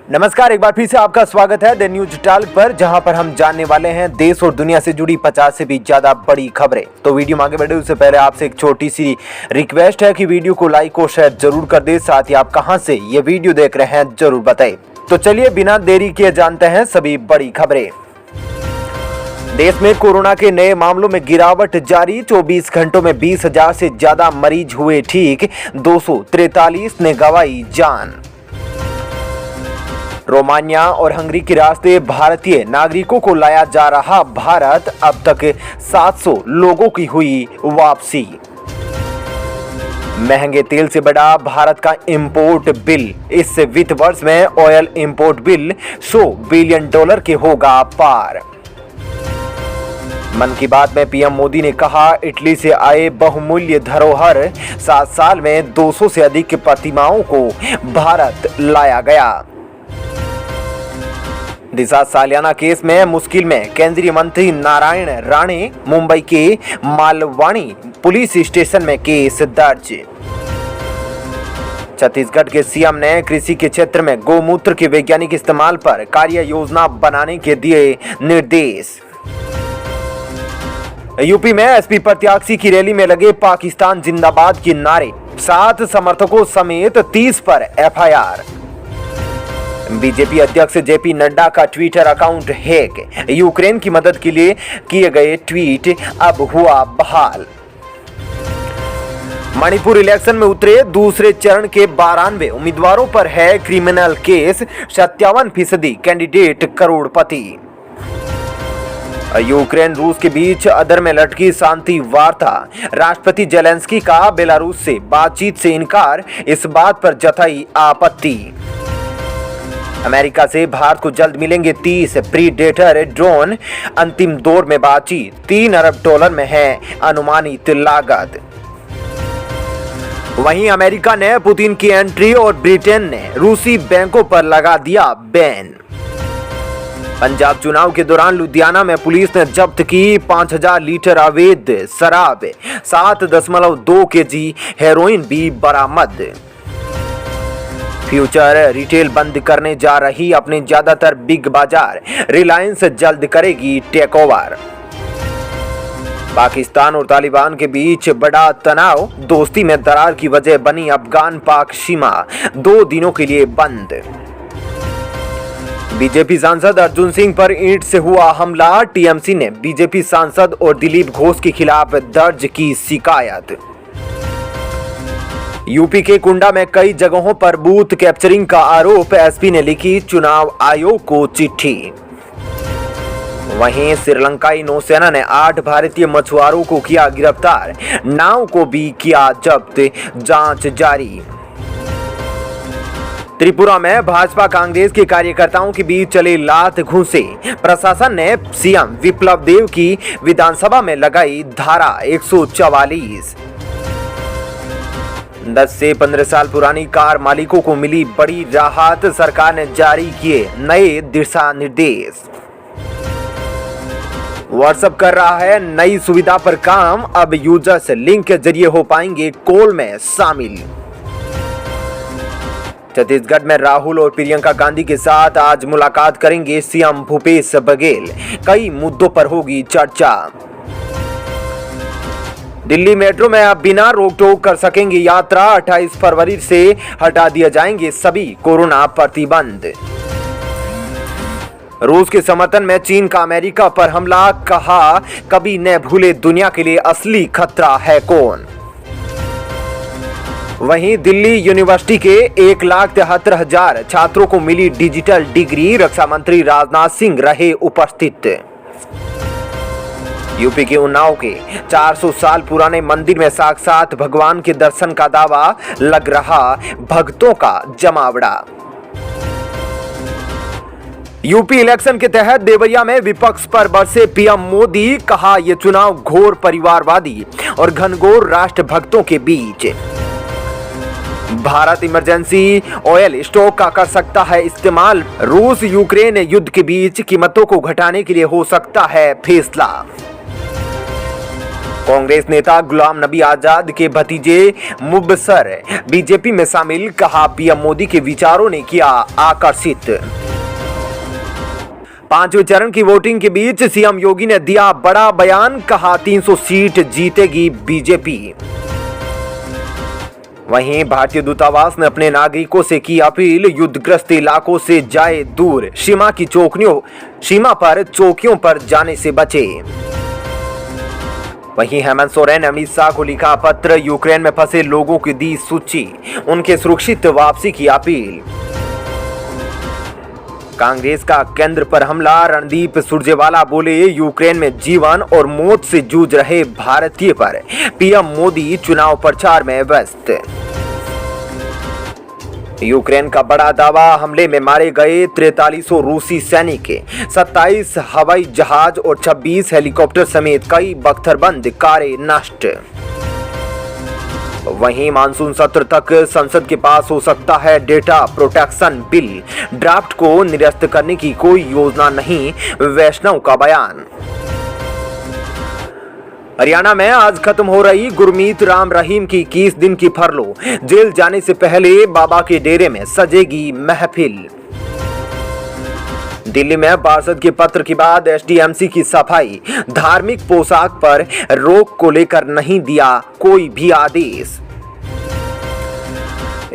नमस्कार, एक बार फिर से आपका स्वागत है द न्यूज टॉक पर, जहां पर हम जानने वाले हैं देश और दुनिया से जुड़ी 50 से भी ज्यादा बड़ी खबरें। तो वीडियो में आगे बढ़े उससे पहले आपसे एक छोटी सी रिक्वेस्ट है कि वीडियो को लाइक और शेयर जरूर कर दे। साथ ही आप कहां से ये वीडियो देख रहे हैं जरूर बताएं। तो चलिए बिना देरी किए जानते हैं सभी बड़ी खबरें। देश में कोरोना के नए मामलों में गिरावट जारी। 24 घंटों में 20,000 से ज्यादा मरीज हुए ठीक, 243 ने गंवाई जान। रोमानिया और हंगरी के रास्ते भारतीय नागरिकों को लाया जा रहा भारत। अब तक 700 लोगों की हुई वापसी। महंगे तेल से बढ़ा भारत का इंपोर्ट बिल। इस वित्त वर्ष में ऑयल इंपोर्ट बिल $100 बिलियन के होगा पार। मन की बात में पीएम मोदी ने कहा, इटली से आए बहुमूल्य धरोहर 7 साल में 200 से अधिक प्रतिमाओं को भारत लाया गया। दिशा सालियाना केस में मुश्किल में केंद्रीय मंत्री नारायण राणे। मुंबई के मालवाणी पुलिस स्टेशन में केस दर्ज। छत्तीसगढ़ के सीएम ने कृषि के क्षेत्र में गौमूत्र के वैज्ञानिक इस्तेमाल पर कार्य योजना बनाने के दिए निर्देश। यूपी में एसपी प्रत्याशी की रैली में लगे पाकिस्तान जिंदाबाद के नारे। 7 समर्थकों समेत 30 पर एफआईआर। बीजेपी अध्यक्ष जेपी नड्डा का ट्विटर अकाउंट हैक। यूक्रेन की मदद के लिए किए गए ट्वीट अब हुआ बहाल। मणिपुर इलेक्शन में उतरे दूसरे चरण के 92 उम्मीदवारों पर है क्रिमिनल केस। 57% कैंडिडेट करोड़पति। यूक्रेन रूस के बीच अदर में लटकी शांति वार्ता। राष्ट्रपति जेलेंस्की का बेलारूस से बातचीत से इनकार, इस बात पर जताई आपत्ति। अमेरिका से भारत को जल्द मिलेंगे 30 प्रीडेटर ड्रोन। अंतिम दौर में बातचीत। $3 अरब में है अनुमानित लागत। वहीं अमेरिका ने पुतिन की एंट्री और ब्रिटेन ने रूसी बैंकों पर लगा दिया बैन। पंजाब चुनाव के दौरान लुधियाना में पुलिस ने जब्त की 5000 लीटर अवैध शराब। 7.2 केजी हेरोइन भी बरामद। फ्यूचर रिटेल बंद करने जा रही अपने ज्यादातर बिग बाजार। रिलायंस जल्द करेगी टेकओवर। पाकिस्तान और तालिबान के बीच बड़ा तनाव। दोस्ती में दरार की वजह बनी अफगान पाक सीमा 2 दिनों के लिए बंद। बीजेपी सांसद अर्जुन सिंह पर ईंट से हुआ हमला। टीएमसी ने बीजेपी सांसद और दिलीप घोष के खिलाफ दर्ज की शिकायत। यूपी के कुंडा में कई जगहों पर बूथ कैप्चरिंग का आरोप। एसपी ने लिखी चुनाव आयोग को चिट्ठी। वहीं श्रीलंकाई नौसेना ने 8 भारतीय मछुआरों को किया गिरफ्तार। नाव को भी किया जब्त, जांच जारी। त्रिपुरा में भाजपा कांग्रेस के कार्यकर्ताओं के बीच चले लात घूंसे। प्रशासन ने सीएम विप्लव देव की विधानसभा में लगाई धारा 144। 10 से 15 साल पुरानी कार मालिकों को मिली बड़ी राहत। सरकार ने जारी किए नए दिशा निर्देश। व्हाट्सएप कर रहा है नई सुविधा पर काम। अब यूजर्स लिंक के जरिए हो पाएंगे कॉल में शामिल। छत्तीसगढ़ में राहुल और प्रियंका गांधी के साथ आज मुलाकात करेंगे सीएम भूपेश बघेल। कई मुद्दों पर होगी चर्चा। दिल्ली मेट्रो में अब बिना रोक टोक कर सकेंगे यात्रा। 28 फरवरी से हटा दिए जाएंगे सभी कोरोना प्रतिबंध। रूस के समर्थन में चीन का अमेरिका पर हमला। कहा, कभी न भूले दुनिया के लिए असली खतरा है कौन। वहीं दिल्ली यूनिवर्सिटी के 1,73,000 छात्रों को मिली डिजिटल डिग्री। रक्षा मंत्री राजनाथ सिंह रहे उपस्थित। यूपी के उन्नाव के 400 साल पुराने मंदिर में साक्षात भगवान के दर्शन का दावा। लग रहा भक्तों का जमावड़ा। यूपी इलेक्शन के तहत देवरिया में विपक्ष पर बरसे पीएम मोदी। कहा, यह चुनाव घोर परिवारवादी और घनघोर राष्ट्रभक्तों के बीच। भारत इमरजेंसी ऑयल स्टॉक का कर सकता है इस्तेमाल। रूस यूक्रेन युद्ध के बीच कीमतों को घटाने के लिए हो सकता है फैसला। कांग्रेस नेता गुलाम नबी आजाद के भतीजे मुबसर बीजेपी में शामिल, कहा पीएम मोदी के विचारों ने किया आकर्षित। पांचवें चरण की वोटिंग के बीच सीएम योगी ने दिया बड़ा बयान, कहा 300 सीट जीतेगी बीजेपी। वहीं भारतीय दूतावास ने अपने नागरिकों से की अपील, युद्धग्रस्त इलाकों से जाए दूर, सीमा पर चौकियों पर जाने से बचे। वहीं हेमंत सोरेन ने अमित शाह को लिखा पत्र, यूक्रेन में फंसे लोगों की दी सूची, उनके सुरक्षित वापसी की अपील। कांग्रेस का केंद्र पर हमला, रणदीप सुरजेवाला बोले यूक्रेन में जीवन और मौत से जूझ रहे भारतीय पर पीएम मोदी चुनाव प्रचार में व्यस्त। यूक्रेन का बड़ा दावा, हमले में मारे गए 4300 रूसी सैनिक, 27 हवाई जहाज और 26 हेलीकॉप्टर समेत कई बख्तरबंद कारें नष्ट। वहीं मानसून सत्र तक संसद के पास हो सकता है डेटा प्रोटेक्शन बिल, ड्राफ्ट को निरस्त करने की कोई योजना नहीं, वैष्णव का बयान। हरियाणा में आज खत्म हो रही गुरमीत राम रहीम की 21 दिन की फरलो, जेल जाने से पहले बाबा के डेरे में सजेगी महफिल। दिल्ली में पार्षद के पत्र के बाद एसडीएमसी की सफाई, धार्मिक पोशाक पर रोक को लेकर नहीं दिया कोई भी आदेश।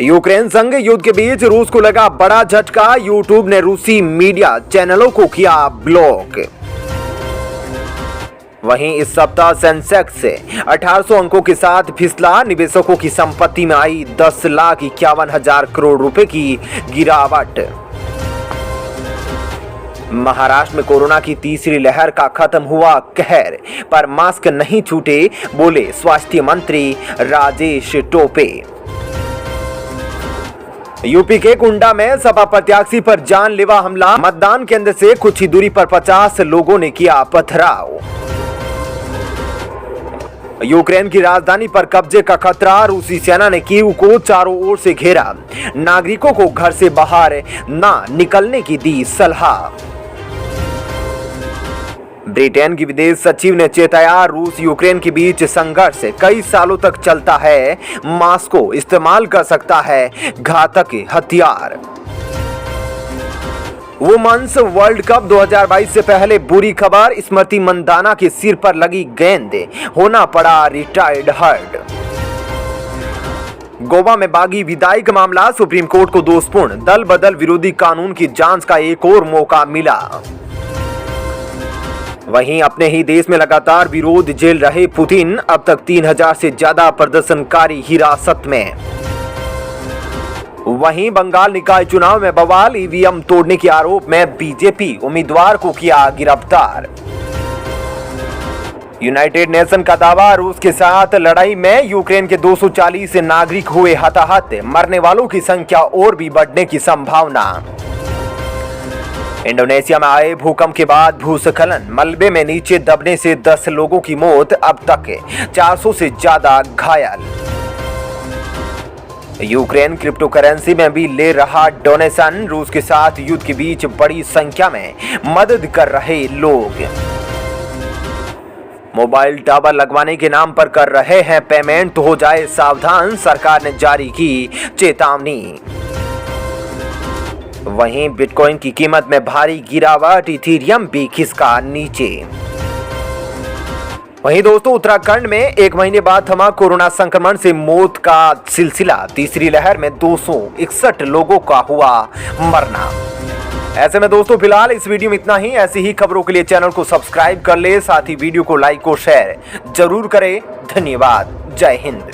यूक्रेन संग युद्ध के बीच रूस को लगा बड़ा झटका, यूट्यूब ने रूसी मीडिया चैनलों को किया ब्लॉक। वहीं इस सप्ताह सेंसेक्स 1800 अंकों के साथ फिसला, निवेशकों की संपत्ति में आई 10,51,000 करोड़ रुपए की गिरावट। महाराष्ट्र में कोरोना की तीसरी लहर का खत्म हुआ कहर, पर मास्क नहीं छूटे, बोले स्वास्थ्य मंत्री राजेश टोपे। यूपी के कुंडा में सपा प्रत्याशी पर जानलेवा हमला, मतदान केंद्र से कुछ ही दूरी पर 50 लोगों ने किया पथराव। यूक्रेन की राजधानी पर कब्जे का खतरा, रूसी सेना ने कीव को चारों ओर से घेरा, नागरिकों को घर से बाहर ना निकलने की दी सलाह। ब्रिटेन की विदेश सचिव ने चेताया, रूस यूक्रेन के बीच संघर्ष कई सालों तक चलता है, मॉस्को इस्तेमाल कर सकता है घातक हथियार। वुमेन्स वर्ल्ड कप 2022 से पहले बुरी खबर, स्मृति मंदाना के सिर पर लगी गेंद, होना पड़ा रिटायर्ड हर्ड। गोवा में बागी विधायक मामला, सुप्रीम कोर्ट को दोषपूर्ण दल बदल विरोधी कानून की जांच का एक और मौका मिला। वहीं अपने ही देश में लगातार विरोध झेल रहे पुतिन, अब तक 3000 से ज्यादा प्रदर्शनकारी हिरासत में। वहीं बंगाल निकाय चुनाव में बवाल, ईवीएम तोड़ने के आरोप में बीजेपी उम्मीदवार को किया गिरफ्तार। यूनाइटेड नेशन का दावा, रूस के साथ लड़ाई में यूक्रेन के 240 नागरिक हुए हताहत, मरने वालों की संख्या और भी बढ़ने की संभावना। इंडोनेशिया में आए भूकंप के बाद भूस्खलन, मलबे में नीचे दबने से 10 लोगों की मौत, अब तक 400 से ज्यादा घायल। यूक्रेन क्रिप्टो करेंसी में भी ले रहा डोनेशन, रूस के साथ युद्ध के बीच बड़ी संख्या में मदद कर रहे लोग। मोबाइल टावर लगवाने के नाम पर कर रहे हैं पेमेंट तो हो जाए सावधान, सरकार ने जारी की चेतावनी। वहीं बिटकॉइन की कीमत में भारी गिरावट, इथेरियम भी खिसका नीचे। वहीं दोस्तों उत्तराखंड में एक महीने बाद थमा कोरोना संक्रमण से मौत का सिलसिला, तीसरी लहर में 261 लोगों का हुआ मरना। ऐसे में दोस्तों फिलहाल इस वीडियो में इतना ही। ऐसी ही खबरों के लिए चैनल को सब्सक्राइब कर ले, साथ ही वीडियो को लाइक और शेयर जरूर करें। धन्यवाद। जय हिंद।